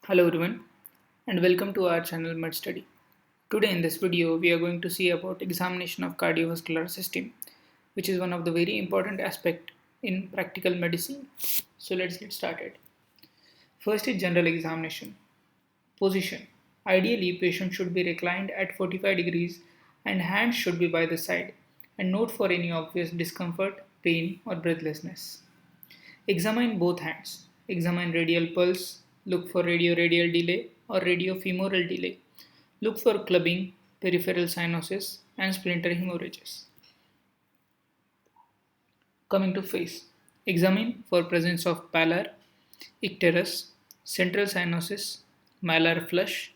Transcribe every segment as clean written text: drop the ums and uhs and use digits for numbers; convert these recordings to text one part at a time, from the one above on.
Hello everyone and welcome to our channel MedStudy. Today in this video we are going to see about examination of cardiovascular system, which is one of the very important aspect in practical medicine. So let's get started. First is general examination. Position. Ideally patient should be reclined at 45 degrees and hands should be by the side, and note for any obvious discomfort, pain or breathlessness. Examine both hands. Examine radial pulse. Look for radio-radial delay or radio-femoral delay. Look for clubbing, peripheral cyanosis, and splinter hemorrhages. Coming to face. Examine for presence of pallor, icterus, central cyanosis, malar flush,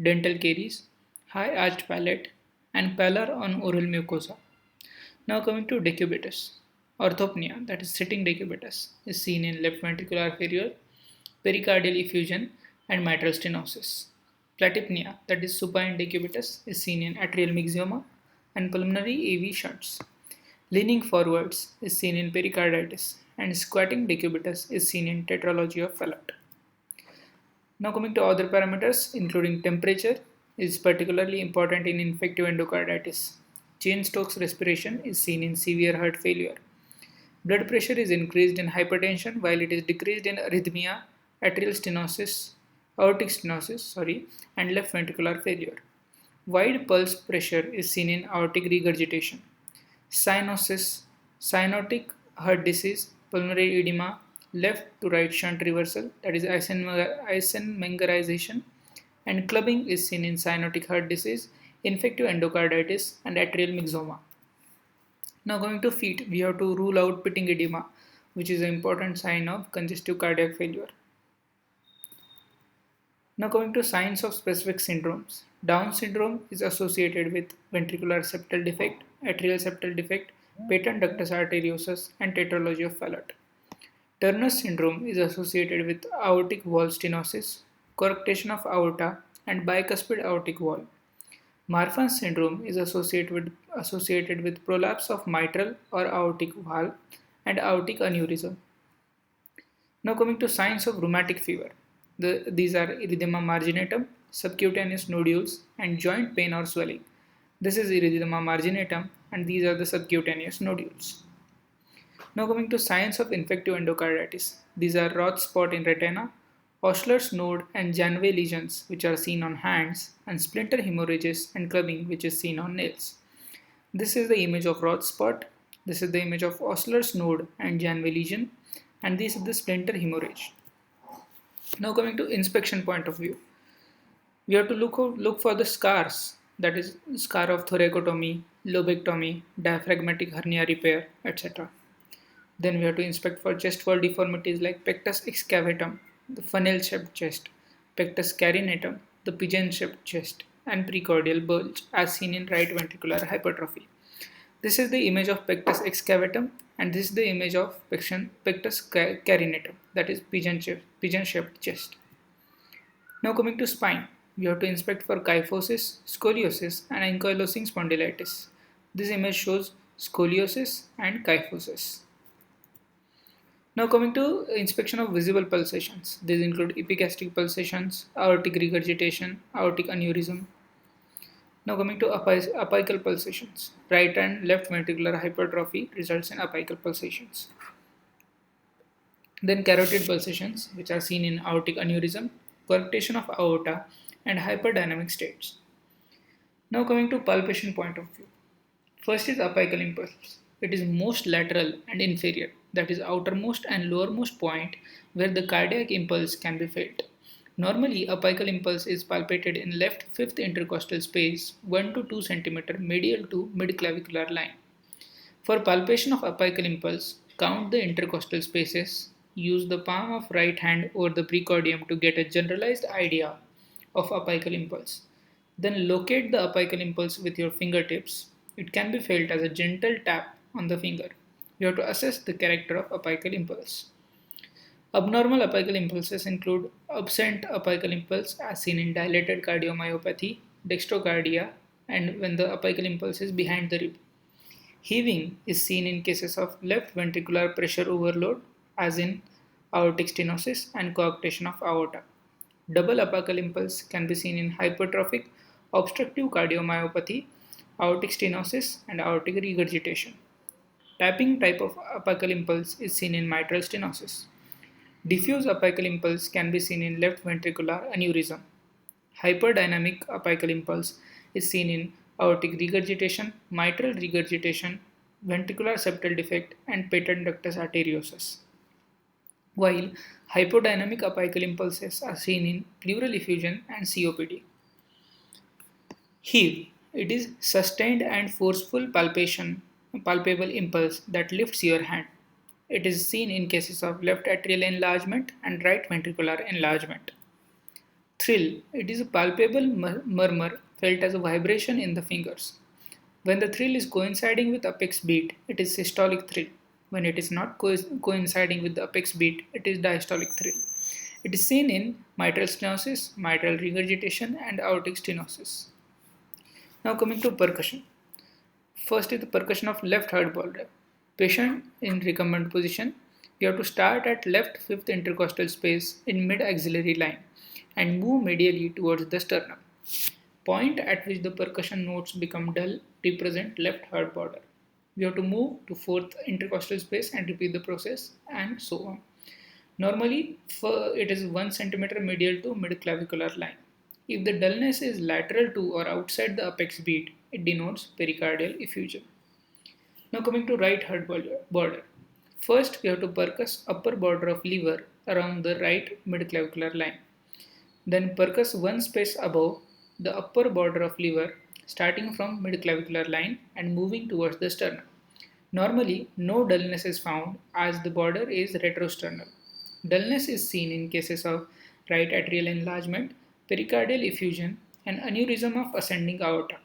dental caries, high arched palate, and pallor on oral mucosa. Now coming to decubitus. Orthopnea, that is sitting decubitus, is seen in left ventricular arteriole, pericardial effusion, and mitral stenosis. Platypnea, that is supine decubitus, is seen in atrial myxoma and pulmonary AV shunts. Leaning forwards is seen in pericarditis, and squatting decubitus is seen in tetralogy of Fallot. Now coming to other parameters, including temperature, is particularly important in infective endocarditis. Cheyne-Stokes respiration is seen in severe heart failure. Blood pressure is increased in hypertension while it is decreased in arrhythmia, atrial stenosis, and left ventricular failure. Wide pulse pressure is seen in aortic regurgitation. Cyanosis, cyanotic heart disease, pulmonary edema, left to right shunt reversal, that is Eisenmengerization, and clubbing is seen in cyanotic heart disease, infective endocarditis, and atrial myxoma. Now going to feet, we have to rule out pitting edema, which is an important sign of congestive cardiac failure. Now coming to signs of specific syndromes. Down syndrome is associated with ventricular septal defect, atrial septal defect, patent ductus arteriosus, and tetralogy of Fallot. Turner's syndrome is associated with aortic wall stenosis, coarctation of aorta, and bicuspid aortic wall. Marfan's syndrome is associated with prolapse of mitral or aortic valve and aortic aneurysm. Now coming to signs of rheumatic fever. These are erythema marginatum, subcutaneous nodules, and joint pain or swelling. This is erythema marginatum, and these are the subcutaneous nodules. Now coming to signs of infective endocarditis. These are Roth spot in retina, Osler's node and Janvey lesions, which are seen on hands, and splinter hemorrhages and clubbing, which is seen on nails. This is the image of Roth spot. This is the image of Osler's node and Janvey lesion, and this is the splinter hemorrhage. Now coming to inspection point of view, we have to look for the scars, that is scar of thoracotomy, lobectomy, diaphragmatic hernia repair, etc. Then we have to inspect for chest wall deformities like pectus excavatum, the funnel-shaped chest, pectus carinatum, the pigeon-shaped chest, and precordial bulge as seen in right ventricular hypertrophy. This is the image of pectus excavatum, and this is the image of pectus carinatum, that is pigeon-shaped chest. Now coming to spine, we have to inspect for kyphosis, scoliosis, and ankylosing spondylitis. This image shows scoliosis and kyphosis. Now coming to inspection of visible pulsations. These include epigastric pulsations, aortic regurgitation, aortic aneurysm. Now coming to apical pulsations. Right and left ventricular hypertrophy results in apical pulsations. Then carotid pulsations, which are seen in aortic aneurysm, coarctation of aorta, and hyperdynamic states. Now coming to palpation point of view. First is apical impulse. It is most lateral and inferior, that is outermost and lowermost point where the cardiac impulse can be felt. Normally, apical impulse is palpated in left fifth intercostal space 1 to 2 cm medial to mid-clavicular line. For palpation of apical impulse, count the intercostal spaces, use the palm of right hand over the precordium to get a generalized idea of apical impulse. Then locate the apical impulse with your fingertips. It can be felt as a gentle tap on the finger. You have to assess the character of apical impulse. Abnormal apical impulses include absent apical impulse as seen in dilated cardiomyopathy, dextrocardia, and when the apical impulse is behind the rib. Heaving is seen in cases of left ventricular pressure overload as in aortic stenosis and coarctation of aorta. Double apical impulse can be seen in hypertrophic obstructive cardiomyopathy, aortic stenosis, and aortic regurgitation. Tapping type of apical impulse is seen in mitral stenosis. Diffuse apical impulse can be seen in left ventricular aneurysm. Hyperdynamic apical impulse is seen in aortic regurgitation, mitral regurgitation, ventricular septal defect, and patent ductus arteriosus, while hypodynamic apical impulses are seen in pleural effusion and COPD. Heave. It is sustained and forceful palpable impulse that lifts your hand. It is seen in cases of left atrial enlargement and right ventricular enlargement. Thrill. It is a palpable murmur felt as a vibration in the fingers. When the thrill is coinciding with apex beat, it is systolic thrill. When it is not coinciding with the apex beat, it is diastolic thrill. It is seen in mitral stenosis, mitral regurgitation, and aortic stenosis. Now coming to percussion. First is the percussion of left heart valve. Patient in recumbent position. You have to start at left fifth intercostal space in mid-axillary line and move medially towards the sternum. Point at which the percussion notes become dull represent left heart border. We have to move to fourth intercostal space and repeat the process and so on. Normally, it is 1 centimeter medial to mid-clavicular line. If the dullness is lateral to or outside the apex beat, it denotes pericardial effusion. Now coming to right heart border. First, we have to percuss upper border of lever around the right mid-clavicular line. Then percuss one space above the upper border of lever starting from mid-clavicular line and moving towards the sternum. Normally, no dullness is found as the border is retrosternal. Dullness is seen in cases of right atrial enlargement, pericardial effusion, and aneurysm of ascending aorta.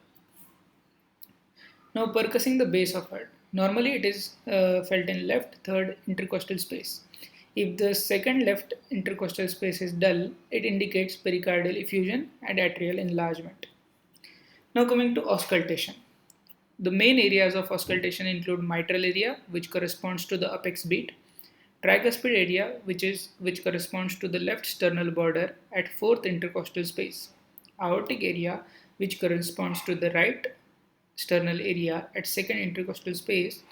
Now percussing the base of heart. Normally it is felt in left third intercostal space. If the second left intercostal space is dull, it indicates pericardial effusion and atrial enlargement. Now coming to auscultation. The main areas of auscultation include mitral area, which corresponds to the apex beat, tricuspid area, which corresponds to the left sternal border at fourth intercostal space, aortic area, which corresponds to the right sternal area at second intercostal space,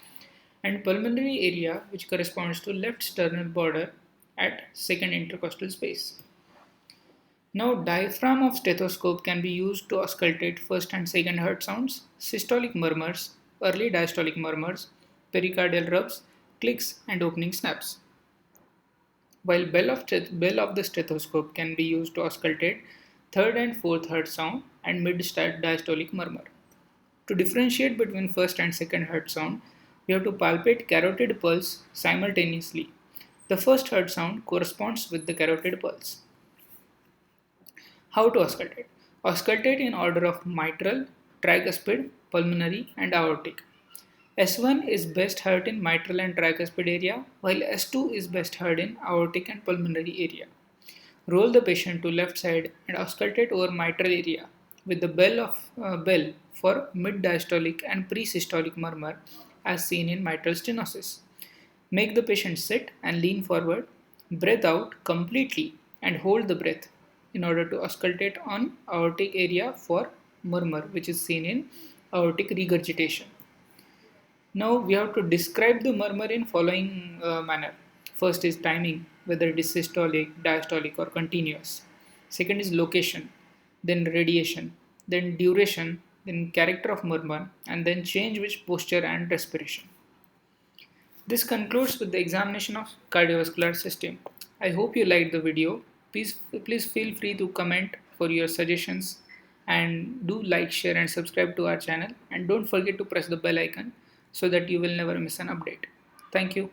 and pulmonary area, which corresponds to left sternal border at second intercostal space. Now, diaphragm of stethoscope can be used to auscultate first and second heart sounds, systolic murmurs, early diastolic murmurs, pericardial rubs, clicks, and opening snaps. While bell of the stethoscope can be used to auscultate third and fourth heart sound and mid diastolic murmur. To differentiate between first and second heart sound, we have to palpate carotid pulse simultaneously. The first heart sound corresponds with the carotid pulse. How to auscultate? Auscultate in order of mitral, tricuspid, pulmonary, and aortic. S1 is best heard in mitral and tricuspid area, while S2 is best heard in aortic and pulmonary area. Roll the patient to left side and auscultate over mitral area with the bell for mid-diastolic and pre-systolic murmur as seen in mitral stenosis. Make the patient sit and lean forward, breathe out completely and hold the breath in order to auscultate on aortic area for murmur, which is seen in aortic regurgitation. Now we have to describe the murmur in following manner. First is timing, whether it is systolic, diastolic or continuous. Second is location, then radiation, then duration, then character of murmur, and then change with posture and respiration. This concludes with the examination of cardiovascular system. I hope you liked the video. Please feel free to comment for your suggestions and do like, share and subscribe to our channel, and don't forget to press the bell icon so that you will never miss an update. Thank you.